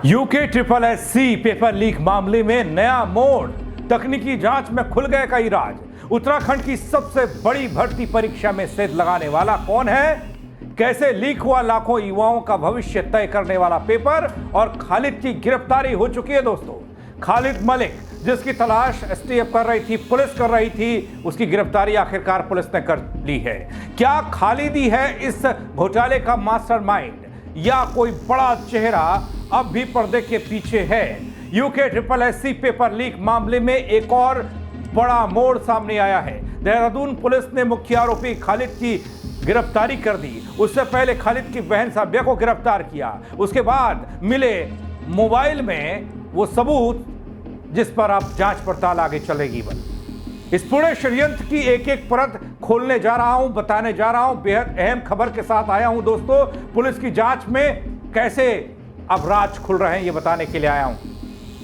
UK triple SC paper leak मामले में नया मोड़, तकनीकी जांच में खुल गए कई राज। उत्तराखंड की सबसे बड़ी भर्ती परीक्षा में सेंध लगाने वाला कौन है, कैसे लीक हुआ लाखों युवाओं का भविष्य तय करने वाला पेपर, और खालिद की गिरफ्तारी हो चुकी है दोस्तों। खालिद मलिक जिसकी तलाश एसटीएफ कर रही थी, पुलिस कर रही थी, उसकी गिरफ्तारी आखिरकार पुलिस ने कर ली है। क्या खालिद ही है इस घोटाले का मास्टरमाइंड या कोई बड़ा चेहरा अब भी पर्दे के पीछे है? UK triple SC paper leak मामले में एक और बड़ा मोड़ सामने आया है। देहरादून पुलिस ने मुख्य आरोपी खालिद की गिरफ्तारी कर दी। उससे पहले खालिद की बहन साबिया को गिरफ्तार किया। उसके बाद मिले मोबाइल में वो सबूत जिस पर अब जांच पड़ताल आगे चलेगी। इस पूरे षड्यंत्र की एक एक परत खोलने जा रहा हूं, बताने जा रहा हूं। बेहद अहम खबर के साथ आया हूं दोस्तों। पुलिस की जांच में कैसे अब राज खुल रहे हैं ये बताने के लिए आया हूं,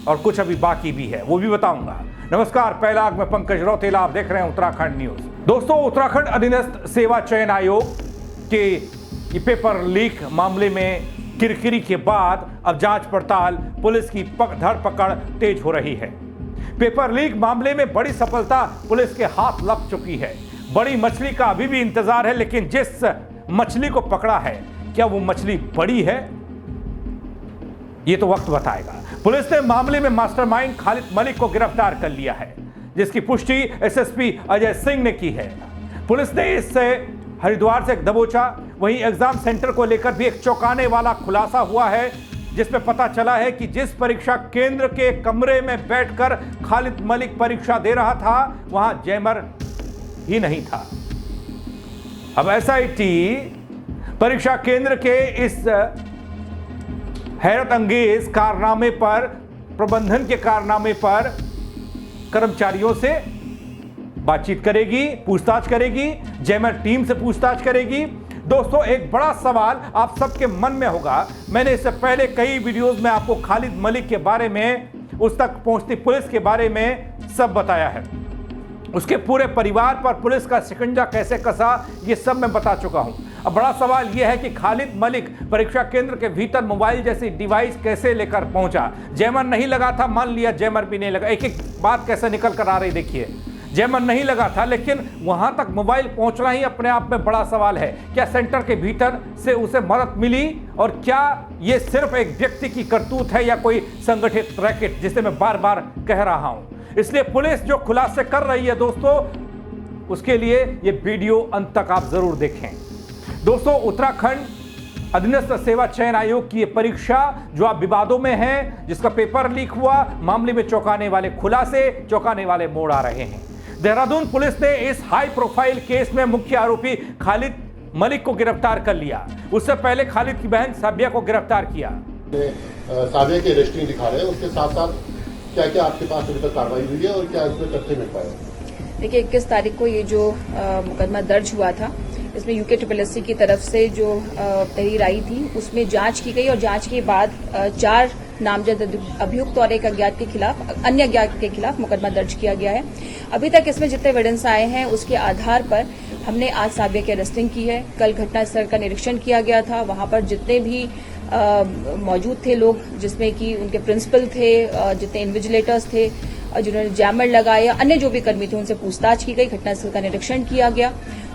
और कुछ अभी बाकी भी है वो भी बताऊंगा। नमस्कार, पहला आग में पंकज रौतेला, आप देख रहे हैं उत्तराखंड न्यूज। दोस्तों, उत्तराखंड अधीनस्थ सेवा चयन आयोग के ये पेपर लीक मामले में किरकिरी के बाद अब जांच पड़ताल, पुलिस की धरपकड़ तेज हो रही है। पेपर लीक मामले में बड़ी सफलता पुलिस के हाथ लग चुकी है। बड़ी मछली का अभी भी इंतजार है, लेकिन जिस मछली को पकड़ा है, क्या वो मछली बड़ी है, ये तो वक्त बताएगा। पुलिस ने मामले में मास्टरमाइंड खालिद मलिक को गिरफ्तार कर लिया है, जिसकी पुष्टि एसएसपी अजय सिंह ने की है। पुलिस ने इससे हरिद्वार से दबोचा। वहीं एग्जाम सेंटर को लेकर भी एक चौंकाने वाला खुलासा हुआ है, जिसमें पता चला है कि जिस परीक्षा केंद्र के कमरे में बैठकर खालिद मलिक परीक्षा दे रहा था, वहां जैमर ही नहीं था। अब एसआईटी परीक्षा केंद्र के इस हैरत अंगेज कारनामे पर, प्रबंधन के कारनामे पर कर्मचारियों से बातचीत करेगी, पूछताछ करेगी, जैमर टीम से पूछताछ करेगी। दोस्तों, एक बड़ा सवाल आप सबके मन में होगा। मैंने इससे पहले कई वीडियोस में आपको खालिद मलिक के बारे में, उस तक पहुंचती पुलिस के बारे में सब बताया है। उसके पूरे परिवार पर पुलिस का शिकंजा कैसे कसा, ये सब मैं बता चुका हूं। अब बड़ा सवाल यह है कि खालिद मलिक परीक्षा केंद्र के भीतर मोबाइल जैसी डिवाइस कैसे लेकर पहुंचा। जैमर नहीं लगा था, मान लिया जैमर भी नहीं लगा, एक एक बात कैसे निकल कर आ रही देखिए। जैमर नहीं लगा था, लेकिन वहां तक मोबाइल पहुंचना ही अपने आप में बड़ा सवाल है। क्या सेंटर के भीतर से उसे मदद मिली, और क्या यह सिर्फ एक व्यक्ति की करतूत है या कोई संगठित रैकेट, जिसे मैं बार बार कह रहा हूं। इसलिए पुलिस जो खुलासे कर रही है दोस्तों, उसके लिए यह वीडियो अंत तक आप जरूर देखें। दोस्तों, उत्तराखंड अधीनस्थ सेवा चयन आयोग की यह परीक्षा जो अब विवादों में है, जिसका पेपर लीक हुआ, मामले में चौंकाने वाले खुलासे, चौंकाने वाले मोड़ आ रहे हैं। देहरादून पुलिस ने इस हाई प्रोफाइल केस में मुख्य आरोपी खालिद मलिक को गिरफ्तार कर लिया। उससे पहले खालिद की बहन साबिया को गिरफ्तार किया। साबिया के रजिस्ट्री दिखा रहे हैं, उसके साथ साथ क्या क्या आपके पास अभी तक कार्रवाई हुई है और क्या इसमें तथ्य मिल पाए? देखिए, 21 तारीख को ये जो मुकदमा दर्ज हुआ था, इसमें यूके ट्रिपल एससी की तरफ से जो तहरीर आई थी, उसमें जांच की गई और जांच के बाद 4 नामजद अभियुक्त और एक अज्ञात के खिलाफ, अन्य अज्ञात के खिलाफ मुकदमा दर्ज किया गया है। अभी तक इसमें जितने एविडेंस आए हैं, उसके आधार पर हमने आज साबिया की अरेस्टिंग की है। कल घटनास्थल का निरीक्षण किया गया था। वहां पर जितने भी मौजूद थे लोग, जिसमें कि उनके प्रिंसिपल थे, जितने इन्विजिलेटर्स थे, जिन्होंने जैमर लगाए, अन्य जो भी कर्मी थे, उनसे पूछताछ की गई। घटनास्थल का निरीक्षण किया गया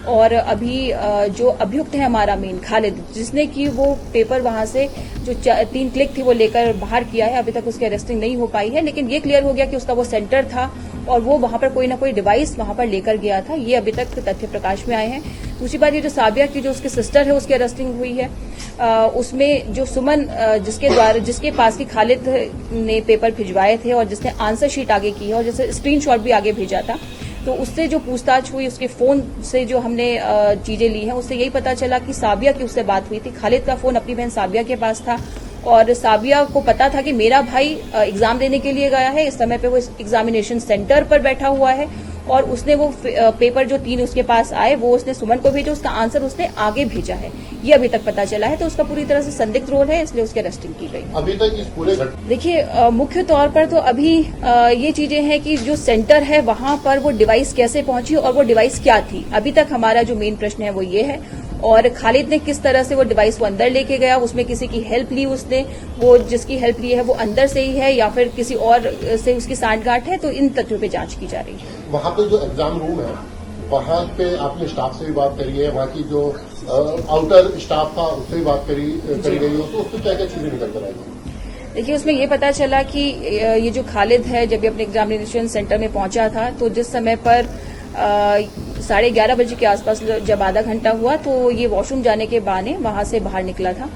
और अभी जो अभियुक्त है हमारा मेन खालिद, जिसने कि वो पेपर वहां से जो 3 क्लिक थी वो लेकर बाहर किया है, अभी तक उसकी अरेस्टिंग नहीं हो पाई है। लेकिन ये क्लियर हो गया कि उसका वो सेंटर था और वो वहां पर कोई ना कोई डिवाइस वहां पर लेकर गया था। ये अभी तक तथ्य प्रकाश में आए हैं। दूसरी बात, ये जो साबिया की जो उसकी सिस्टर है, उसकी अरेस्टिंग हुई है। उसमें जो सुमन, जिसके पास की खालिद ने पेपर भिजवाए थे और जिसने आंसर शीट आगे की है और जिसने स्क्रीनशॉट भी आगे भेजा था, तो उससे जो पूछताछ हुई, उसके फोन से जो हमने चीजें ली हैं, उससे यही पता चला कि साबिया की उससे बात हुई थी। खालिद का फोन अपनी बहन साबिया के पास था और साबिया को पता था कि मेरा भाई एग्जाम देने के लिए गया है। इस समय पे वो एग्जामिनेशन सेंटर पर बैठा हुआ है और उसने वो पेपर जो 3 उसके पास आए, वो उसने सुमन को भेजा, उसका आंसर उसने आगे भेजा है। ये अभी तक पता चला है। तो उसका पूरी तरह से संदिग्ध रोल है, इसलिए उसकी अरेस्टिंग की गई। अभी तक इस पूरे देखिए, मुख्य तौर पर तो अभी ये चीजें हैं कि जो सेंटर है वहां पर वो डिवाइस कैसे पहुंची और वो डिवाइस क्या थी। अभी तक हमारा जो मेन प्रश्न है वो ये है। और खालिद ने किस तरह से वो डिवाइस को अंदर लेके गया, उसमें किसी की हेल्प ली उसने, वो जिसकी हेल्प ली है वो अंदर से ही है या फिर किसी और से उसकी सांठगांठ है, तो इन तथ्यों पे जांच की जा रही है। वहाँ पे जो एग्जाम रूम है वहाँ पे आपने स्टाफ से भी बात करी है, वहाँ की जो आउटर स्टाफ था उससे भी बात करी गई हो, तो उसमें क्या क्या चीजें निकल कर आएगी? देखिए, उसमें ये पता चला कि ये जो खालिद है जब ये अपने एग्जामिनेशन सेंटर में पहुंचा था तो जिस समय पर 11:30 बजे के आसपास जब आधा घंटा हुआ तो ये वॉशरूम जाने के बहाने वहां से बाहर निकला था।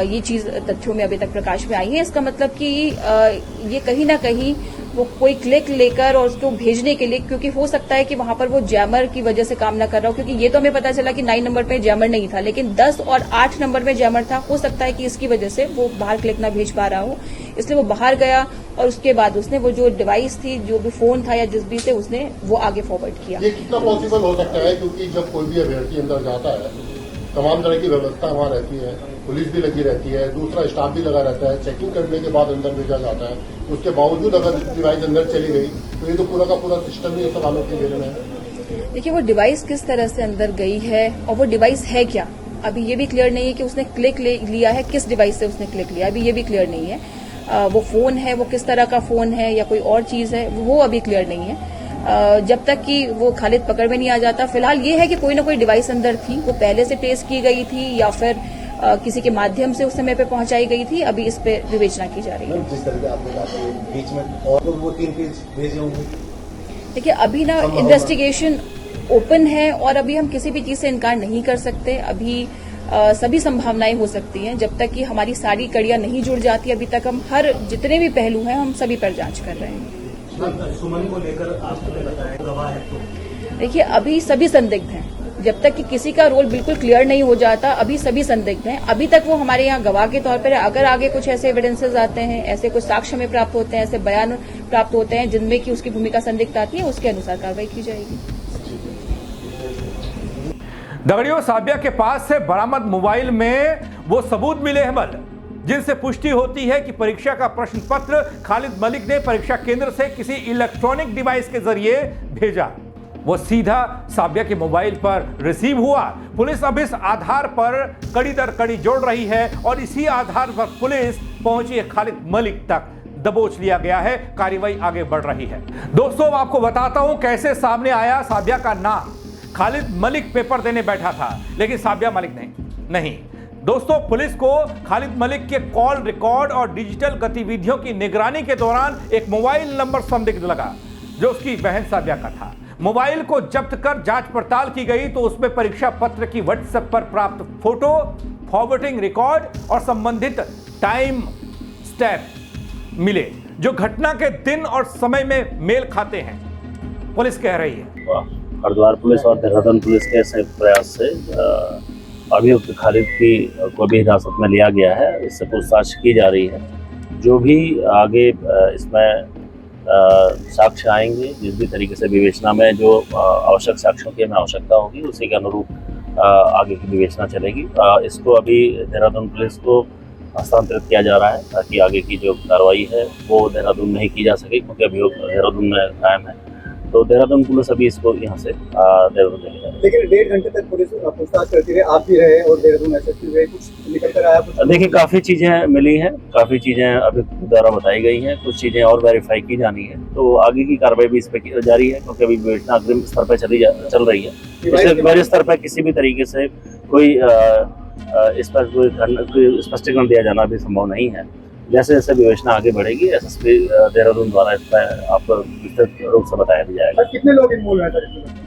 ये चीज तथ्यों में अभी तक प्रकाश में आई है। इसका मतलब कि ये कहीं ना कहीं वो कोई क्लिक लेकर और उसको भेजने के लिए, क्योंकि हो सकता है कि वहां पर वो जैमर की वजह से काम ना कर रहा हो, क्योंकि ये तो हमें पता चला कि 9 नंबर पे जैमर नहीं था, लेकिन 10 और 8 नंबर में जैमर था। हो सकता है कि इसकी वजह से वो बाहर क्लिक ना भेज पा रहा हो, इसलिए वो बाहर गया और उसके बाद उसने वो जो डिवाइस थी, जो भी फोन था या जिस भी से, उसने वो आगे फॉरवर्ड किया। ये कितना पॉसिबल हो सकता है, क्योंकि जब कोई भी अभ्यर्थी अंदर जाता है तमाम तरह की व्यवस्था वहाँ रहती है, पुलिस भी लगी रहती है, दूसरा स्टाफ भी लगा रहता है, चेकिंग करने के बाद अंदर भेजा जाता है, उसके बावजूद अगर डिवाइस अंदर चली गई तो ये तो पूरा का पूरा सिस्टम ही सवालों के घेरे में है। देखिए, वो डिवाइस किस तरह से अंदर गई है और वो डिवाइस है क्या, अभी ये भी क्लियर नहीं है कि उसने क्लिक लिया है, किस डिवाइस से उसने क्लिक लिया, अभी ये भी क्लियर नहीं है। वो फोन है, वो किस तरह का फोन है या कोई और चीज है, वो अभी क्लियर नहीं है। जब तक कि वो खालिद पकड़ में नहीं आ जाता, फिलहाल ये है कि कोई ना कोई डिवाइस अंदर थी, वो पहले से ट्रेस की गई थी या फिर किसी के माध्यम से उस समय पे पहुंचाई गई थी। अभी इस पे विवेचना की जा रही है। जिस तरह से आपने कहा कि बीच में और लोग वो 3 पेज भेजे होंगे। देखिए, अभी ना इन्वेस्टिगेशन ओपन है और अभी हम किसी भी चीज से इनकार नहीं कर सकते। अभी सभी संभावनाएं हो सकती हैं, जब तक कि हमारी सारी कड़ियां नहीं जुड़ जाती। अभी तक हम हर जितने भी पहलू हैं हम सभी पर जांच कर रहे हैं। सुमन को लेकर आपने बताया गवाह है, तो देखिए, अभी सभी संदिग्ध हैं। जब तक कि किसी का रोल बिल्कुल क्लियर नहीं हो जाता, अभी सभी संदिग्ध हैं। अभी तक वो हमारे यहाँ गवाह के तौर पर है। अगर आगे कुछ ऐसे एविडेंसेस आते हैं, ऐसे कुछ साक्ष्य में प्राप्त होते हैं, ऐसे बयान प्राप्त होते हैं जिनमें कि उसकी भूमिका संदिग्ध आती है, उसके अनुसार कार्रवाई की जाएगी। दगड़ियों, साबिया के पास से बरामद मोबाइल में वो सबूत मिले हैं जिनसे पुष्टि होती है कि परीक्षा का प्रश्न पत्र खालिद मलिक ने परीक्षा केंद्र से किसी इलेक्ट्रॉनिक डिवाइस के जरिए भेजा। वो सीधा साबिया के मोबाइल पर रिसीव हुआ। पुलिस अब इस आधार पर कड़ी दर कड़ी जोड़ रही है और इसी आधार पर पुलिस पहुंची खालिद मलिक तक दबोच लिया गया है। कार्रवाई आगे बढ़ रही है। दोस्तों, आपको बताता हूं कैसे सामने आया साबिया का नाम। खालिद मलिक पेपर देने बैठा था, लेकिन साबिया मलिक नहीं। दोस्तों, पुलिस को खालिद मलिक के कॉल रिकॉर्ड और डिजिटल गतिविधियों की निगरानी के दौरान एक मोबाइल नंबर संदिग्ध लगा, जो उसकी बहन साबिया का था। मोबाइल को जब्त कर जांच पड़ताल की गई तो उसमें परीक्षा पत्र की व्हाट्सएप पर प्राप्त फोटो, फॉरवर्डिंग रिकॉर्ड और संबंधित टाइम स्टैम्प मिले, जो घटना के दिन और समय में मेल खाते हैं, पुलिस कह रही है। हरिद्वार पुलिस और देहरादून पुलिस के संयुक्त प्रयास से अभियुक्त खालिद को भी हिरासत में लिया गया है। इससे पूछताछ की जा रही है। जो भी आगे इसमें साक्ष्य आएंगे, जिस भी तरीके से विवेचना में जो आवश्यक साक्ष्यों की हमें आवश्यकता होगी, उसी के अनुरूप आगे की विवेचना चलेगी। इसको अभी देहरादून पुलिस को हस्तांतरित किया जा रहा है ताकि आगे की जो कार्रवाई है वो देहरादून में ही की जा सके, क्योंकि अभियुक्त देहरादून में कायम है। तो देहरादून पुलिस अभी इसको यहाँ से देहरादून लेके जा रही है। लेकिन 1.5 घंटे तक पुलिस पूछताछ करती रही, आप भी रहे और देहरादून एसएसपी रहे, कुछ निकल कर आया? देखिए, काफ़ी चीज़ें मिली हैं, काफ़ी चीज़ें अभी द्वारा बताई गई हैं, कुछ चीज़ें और वेरीफाई की जानी है। तो आगे की कार्रवाई भी इस पर जारी है, क्योंकि अभी विवेचना अग्रिम स्तर पर चल रही है। इसलिए बड़े स्तर पर किसी भी तरीके से कोई इस पर कोई स्पष्टीकरण दिया जाना भी संभव नहीं है। जैसे जैसे विवेचना आगे बढ़ेगी, एसएसपी देहरादून द्वारा इस पर आपको विस्तृत रूप से बताया भी जाएगा। कितने लोग इन्वॉल्व हैं सर?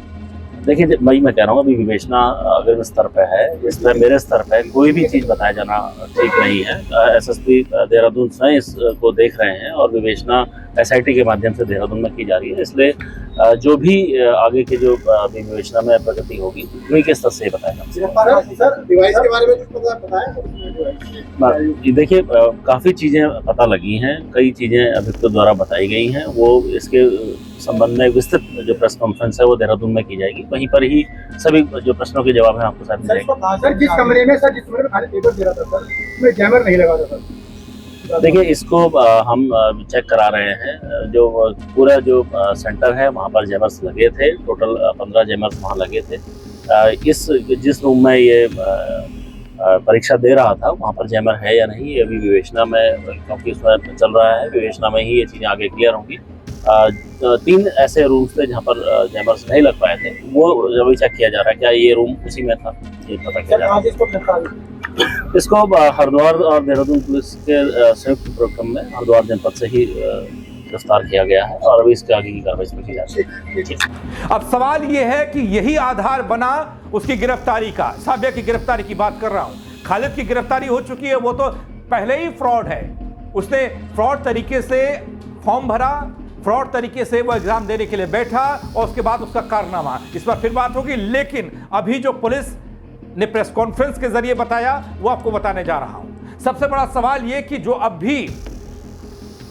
देखिए, मैं कह रहा हूँ अभी विवेचना अग्रिम स्तर पे है। इस पर मेरे स्तर पे कोई भी चीज़ बताया जाना ठीक नहीं है। एसएसपी देहरादून स्वयं इसको देख रहे हैं और विवेचना एसआईटी के माध्यम से देहरादून में की जा रही है। इसलिए जो भी आगे के जो विवेचना में प्रगति होगी उन्हीं के स्तर से बताया जाएगा। सर, डिवाइस के बारे में कुछ बताया? देखिए, काफ़ी चीज़ें पता लगी हैं, कई चीज़ें अभियुक्त द्वारा बताई गई हैं। वो इसके संबंध में विस्तृत जो प्रेस कॉन्फ्रेंस है वो देहरादून में की जाएगी। वहीं पर ही सभी जो प्रश्नों के जवाब हैं आपको साथ मिल जाएंगे। सर, जिस कमरे में खालिद पेपर दे रहा था सर, उसमें जैमर नहीं लगा था सर? देखिए, इसको हम चेक करा रहे हैं। जो पूरा जो सेंटर है वहाँ पर जैमर्स लगे थे, टोटल 15 जैमर्स वहाँ लगे थे। जिस रूम में ये परीक्षा दे रहा था वहाँ पर जैमर है या नहीं, ये अभी विवेचना में, क्योंकि उसमें चल रहा है, विवेचना में ही ये चीज़ें आगे क्लियर होंगी। 3 ऐसे रूम्स थे जहाँ पर जैमर्स नहीं लग पाए थे, वो अभी चेक किया जा रहा है क्या ये रूम उसी में था, ये पता किया जा रहा है। इसको हरिद्वार और देहरादून पुलिस के संयुक्त उपक्रम में हरिद्वार जनपद से ही गिरफ्तार किया गया है और अभी इसके आगे की कार्रवाई इसमें की जा रही है। अब सवाल यह है कि यही आधार बना उसकी गिरफ्तारी का। साबिया की गिरफ्तारी की बात कर रहा हूं, खालिद की गिरफ्तारी हो चुकी है, वो तो पहले ही फ्रॉड है। उसने फ्रॉड तरीके से फॉर्म भरा, फ्रॉड तरीके से वो एग्जाम देने के लिए बैठा और उसके बाद उसका कारनामा, इस पर फिर बात होगी। लेकिन अभी जो पुलिस ने प्रेस कॉन्फ्रेंस के जरिए बताया वो आपको बताने जा रहा हूं। सबसे बड़ा सवाल यह कि जो अब भी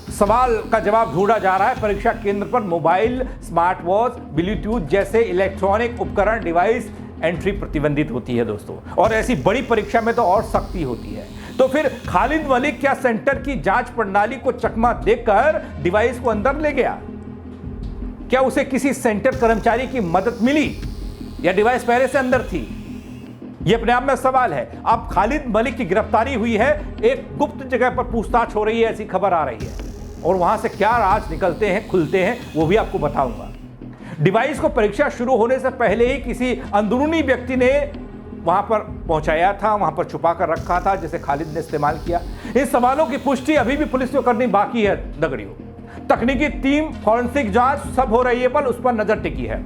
सवाल का जवाब ढूंढा जा रहा है, परीक्षा केंद्र पर मोबाइल, स्मार्ट वॉच, ब्लूटूथ जैसे इलेक्ट्रॉनिक उपकरण, डिवाइस एंट्री प्रतिबंधित होती है दोस्तों, और ऐसी बड़ी परीक्षा में तो और सख्ती होती है। तो फिर खालिद मलिक क्या सेंटर की जांच प्रणाली को चकमा देकर डिवाइस को अंदर ले गया? क्या उसे किसी सेंटर कर्मचारी की मदद मिली या डिवाइस पहले से अंदर थी? यह अपने आप में सवाल है। अब खालिद मलिक की गिरफ्तारी हुई है, एक गुप्त जगह पर पूछताछ हो रही है, ऐसी खबर आ रही है, और वहां से क्या राज निकलते हैं, खुलते हैं, वो भी आपको बताऊंगा। डिवाइस को परीक्षा शुरू होने से पहले ही किसी अंदरूनी व्यक्ति ने वहां पर पहुंचाया था, वहां पर छुपा कर रखा था, जिसे खालिद ने इस्तेमाल किया। इन सवालों की पुष्टि अभी भी पुलिस को करनी बाकी है दगड़ियों। तकनीकी टीम, फॉरेंसिक जांच सब हो रही है, पर उस पर नजर टिकी है।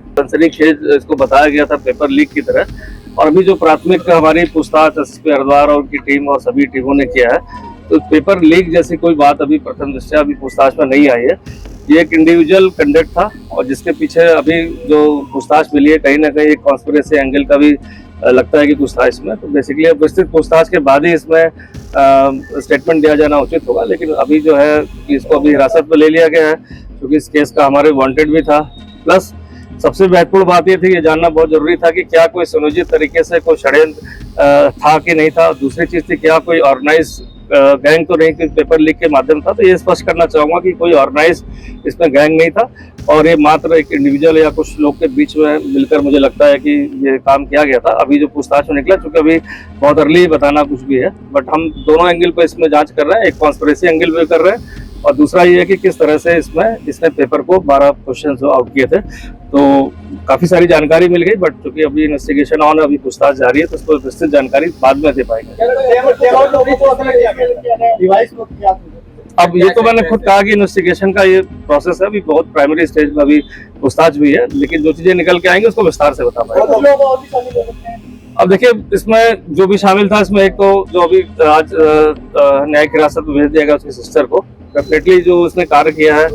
इसको बताया गया था पेपर लीक की तरह, और अभी जो प्राथमिक हमारी पूछताछ एसएसपी हरिद्वार और उनकी टीम और सभी टीमों ने किया है, तो पेपर लीक जैसी कोई बात अभी प्रथम दृष्टया अभी पूछताछ में नहीं आई है। ये एक इंडिविजुअल कंडक्ट था, और जिसके पीछे अभी जो पूछताछ मिली है, कहीं ना कहीं एक कॉन्स्पिरेसी एंगल का भी लगता है कि कुछ था इसमें। तो बेसिकली अब विस्तृत पूछताछ के बाद ही इसमें स्टेटमेंट दिया जाना उचित होगा। लेकिन अभी जो है कि इसको अभी हिरासत में ले लिया गया है, क्योंकि इस केस का हमारे वांटेड भी था। प्लस सबसे महत्वपूर्ण बात ये थी, ये जानना बहुत जरूरी था कि क्या कोई सुनियोजित तरीके से कोई षड्यंत्र था कि नहीं था। दूसरी चीज थी, क्या कोई ऑर्गेनाइज गैंग तो नहीं, पेपर लीक के माध्यम था। तो ये स्पष्ट करना चाहूंगा कि कोई ऑर्गेनाइज इसमें गैंग नहीं था, और ये मात्र एक इंडिविजुअल या कुछ लोग के बीच में मिलकर मुझे लगता है कि ये काम किया गया था। अभी जो पूछताछ में निकला, चूंकि अभी बहुत अर्ली बताना कुछ भी है, बट हम दोनों एंगल पे इसमें जांच कर रहे हैं। एक कॉन्स्पिरेसी एंगल पे कर रहे हैं, और दूसरा ये है कि किस तरह से इसने पेपर को 12 क्वेश्चन आउट किए थे। तो काफी सारी जानकारी मिल गई, बट चूंकि अभी इन्वेस्टिगेशन ऑन, अभी पूछताछ जारी है, तो उसको विस्तृत जानकारी बाद में दे पाएंगे। अब ये तो मैंने खुद कहा कि इन्वेस्टिगेशन का ये प्रोसेस है, अभी बहुत प्राइमरी स्टेज में अभी पूछताछ भी है, लेकिन जो चीजें निकल के आएंगे उसको विस्तार से बता पाएंगे। अब देखिए, इसमें जो भी शामिल था, इसमें एक तो जो अभी आज न्यायिक हिरासत में भेज दिया गया उसकी सिस्टर को, डेफिनेटली जो उसने कार्य किया है,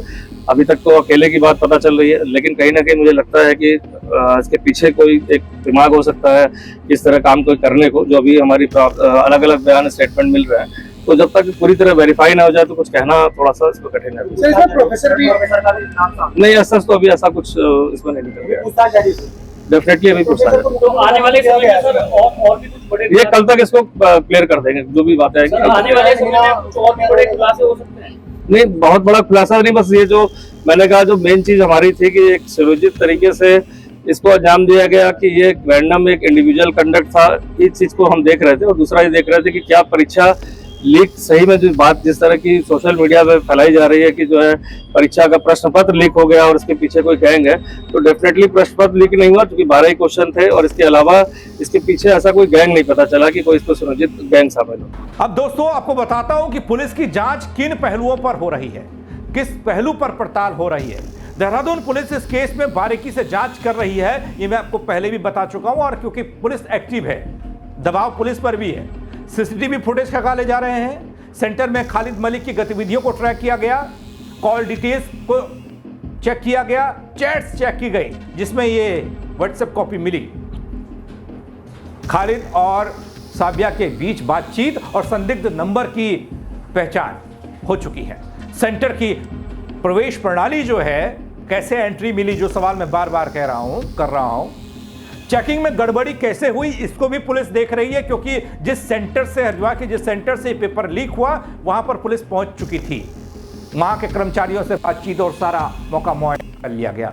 अभी तक तो अकेले की बात पता चल रही है, लेकिन कहीं ना कहीं मुझे लगता है कि इसके पीछे कोई एक दिमाग हो सकता है इस तरह काम कोई करने को, जो अभी हमारी अलग अलग बयान स्टेटमेंट मिल रहे हैं। तो जब तक पूरी तरह वेरीफाई ना हो जाए तो कुछ कहना थोड़ा सा इसमें कठिन है। प्रोफेसर भी नहीं, ऐसा तो अभी ऐसा कुछ इसमें नहीं निकल गया। डेफिनेटली अभी पूछता है, तो आने वाले समय में सर और भी कुछ बड़े, ये कल तक इसको क्लियर कर देंगे जो भी बातें आएंगी। आने वाले समय में कुछ और भी बड़े खुलासे हो सकते हैं। नहीं, बहुत बड़ा खुलासा नहीं, बस ये जो मैंने कहा, जो मेन चीज हमारी थी कि एक सुयोजित तरीके से इसको अंजाम दिया गया, कि ये रैंडम एक इंडिविजुअल कंडक्ट था, इस चीज को हम देख रहे थे। और दूसरा ये देख रहे थे कि क्या परीक्षा लीक सही में, जो बात जिस तरह की सोशल मीडिया पे फैलाई जा रही है कि जो है परीक्षा का प्रश्न पत्र लीक हो गया और इसके पीछे कोई गैंग है, तो डेफिनेटली प्रश्न पत्र लीक नहीं हुआ, क्योंकि 12 ही क्वेश्चन थे, और इसके अलावा इसके पीछे ऐसा कोई गैंग नहीं पता चला कि कोई इसमें सुनियोजित गैंग शामिल हो। अब दोस्तों, आपको बताता हूं कि पुलिस की जांच किन पहलुओं पर हो रही है, किस पहलू पर पड़ताल हो रही है। देहरादून पुलिस इस केस में बारीकी से जांच कर रही है, ये मैं आपको पहले भी बता चुका हूं, और क्योंकि पुलिस एक्टिव है, दबाव पुलिस पर भी है। सीसीटीवी फुटेज खंगाले जा रहे हैं, सेंटर में खालिद मलिक की गतिविधियों को ट्रैक किया गया, कॉल डिटेल्स को चेक किया गया, चैट्स चेक की गई, जिसमें ये व्हाट्सएप कॉपी मिली। खालिद और साबिया के बीच बातचीत और संदिग्ध नंबर की पहचान हो चुकी है। सेंटर की प्रवेश प्रणाली जो है, कैसे एंट्री मिली, जो सवाल मैं बार बार कर रहा हूं, चेकिंग में गड़बड़ी कैसे हुई, इसको भी पुलिस देख रही है, क्योंकि जिस सेंटर से, हरिद्वार के जिस सेंटर से पेपर लीक हुआ, वहां पर पुलिस पहुंच चुकी थी। वहां के कर्मचारियों से बातचीत और सारा मौका मुआयना कर लिया गया।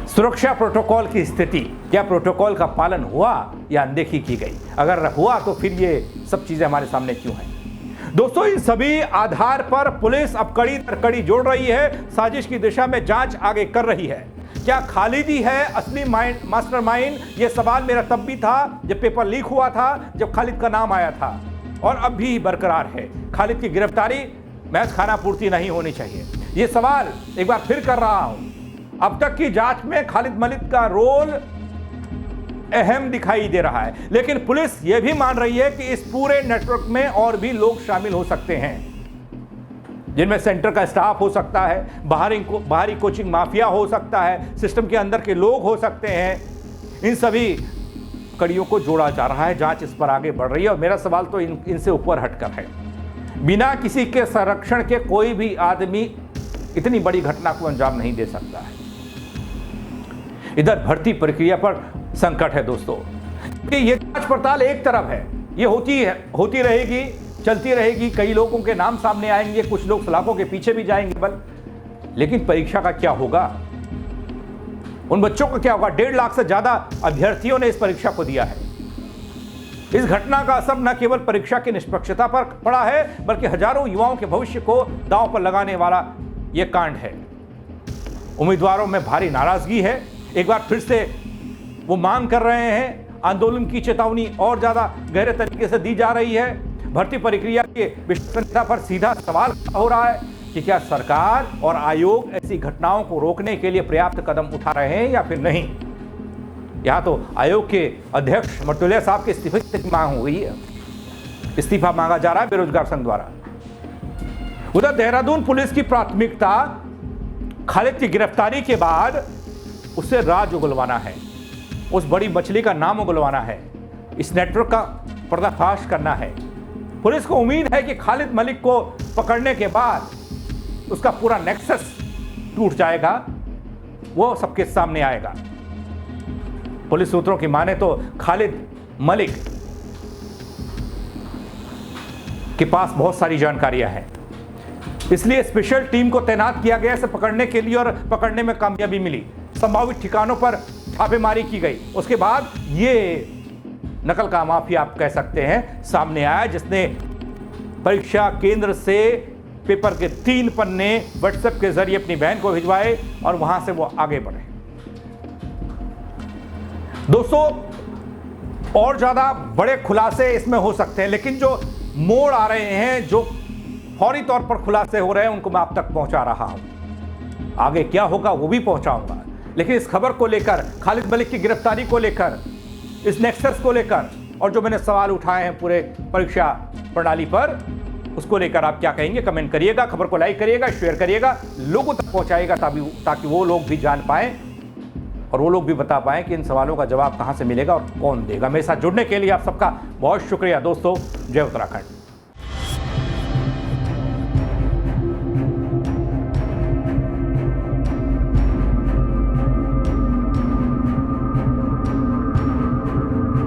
सुरक्षा प्रोटोकॉल की स्थिति, क्या प्रोटोकॉल का पालन हुआ या अनदेखी की गई? अगर हुआ तो फिर ये सब चीजें हमारे सामने क्यों हैं? दोस्तों, इन सभी आधार पर पुलिस अब कड़ी दर कड़ी जोड़ रही है, साजिश की दिशा में जांच आगे कर रही है। क्या खालिद ही है असली मास्टरमाइंड? ये सवाल मेरा तब भी था जब पेपर लीक हुआ था, जब खालिद का नाम आया था, और अब भी बरकरार है। खालिद की गिरफ्तारी महज खाना पूर्ति नहीं होनी चाहिए, ये सवाल एक बार फिर कर रहा हूं। अब तक की जांच में खालिद मलिक का रोल अहम दिखाई दे रहा है, लेकिन पुलिस यह भी मान रही है कि इस पूरे नेटवर्क में और भी लोग शामिल हो सकते हैं, जिनमें सेंटर का स्टाफ हो सकता है, बाहरी कोचिंग माफिया हो सकता है, सिस्टम के अंदर के लोग हो सकते हैं। इन सभी कड़ियों को जोड़ा जा रहा है, जांच इस पर आगे बढ़ रही है। और मेरा सवाल तो इनसे ऊपर हटकर है, बिना किसी के संरक्षण के कोई भी आदमी इतनी बड़ी घटना को अंजाम नहीं दे सकता है। इधर भर्ती प्रक्रिया पर संकट है दोस्तों, कि ये जांच पड़ताल एक तरफ है, ये होती रहेगी, चलती रहेगी, कई लोगों के नाम सामने आएंगे, कुछ लोग सलाखों के पीछे भी जाएंगे लेकिन परीक्षा का क्या होगा? उन बच्चों का क्या होगा? 1.5 लाख से ज्यादा अभ्यर्थियों ने इस परीक्षा को दिया है। इस घटना का असर न केवल परीक्षा की निष्पक्षता पर पड़ा है, बल्कि हजारों युवाओं के भविष्य को दांव पर लगाने वाला यह कांड है। उम्मीदवारों में भारी नाराजगी है, एक बार फिर से वो मांग कर रहे हैं, आंदोलन की चेतावनी और ज्यादा गहरे तरीके से दी जा रही है। भर्ती प्रक्रिया के विश्वसनीयता पर सीधा सवाल हो रहा है कि क्या सरकार और आयोग ऐसी घटनाओं को रोकने के लिए पर्याप्त कदम उठा रहे हैं या फिर नहीं। यहां तो आयोग के अध्यक्ष मर्तुलिया साहब के इस्तीफे की मांग हो गई है, इस्तीफा मांगा जा रहा है बेरोजगार संघ द्वारा। उधर देहरादून पुलिस की प्राथमिकता खालिद की गिरफ्तारी के बाद उससे राज उगलवाना है, उस बड़ी मछली का नाम उगलवाना है, इस नेटवर्क का पर्दाफाश करना है। पुलिस को उम्मीद है कि खालिद मलिक को पकड़ने के बाद उसका पूरा नेक्सस टूट जाएगा, वो सबके सामने आएगा। पुलिस सूत्रों की माने तो खालिद मलिक के पास बहुत सारी जानकारियां हैं, इसलिए स्पेशल टीम को तैनात किया गया इसे पकड़ने के लिए, और पकड़ने में कामयाबी मिली। संभावित ठिकानों पर छापेमारी की गई, उसके बाद ये नकल का माफिया आप कह सकते हैं सामने आया, जिसने परीक्षा केंद्र से पेपर के 3 पन्ने व्हाट्सएप के जरिए अपनी बहन को भिजवाए और वहां से वो आगे बढ़े। दोस्तों, और ज्यादा बड़े खुलासे इसमें हो सकते हैं, लेकिन जो मोड़ आ रहे हैं, जो फौरी तौर पर खुलासे हो रहे हैं, उनको मैं आप तक पहुंचा रहा हूं। आगे क्या होगा वो भी पहुंचाऊंगा, लेकिन इस खबर को लेकर, खालिद मलिक की गिरफ्तारी को लेकर, इस नेक्सस को लेकर, और जो मैंने सवाल उठाए हैं पूरे परीक्षा प्रणाली पर, उसको लेकर आप क्या कहेंगे? कमेंट करिएगा, खबर को लाइक करिएगा, शेयर करिएगा, लोगों तक पहुंचाइएगा, ताकि वो लोग भी जान पाएं और वो लोग भी बता पाएं कि इन सवालों का जवाब कहां से मिलेगा और कौन देगा। मेरे साथ जुड़ने के लिए आप सबका बहुत शुक्रिया दोस्तों। जय उत्तराखंड।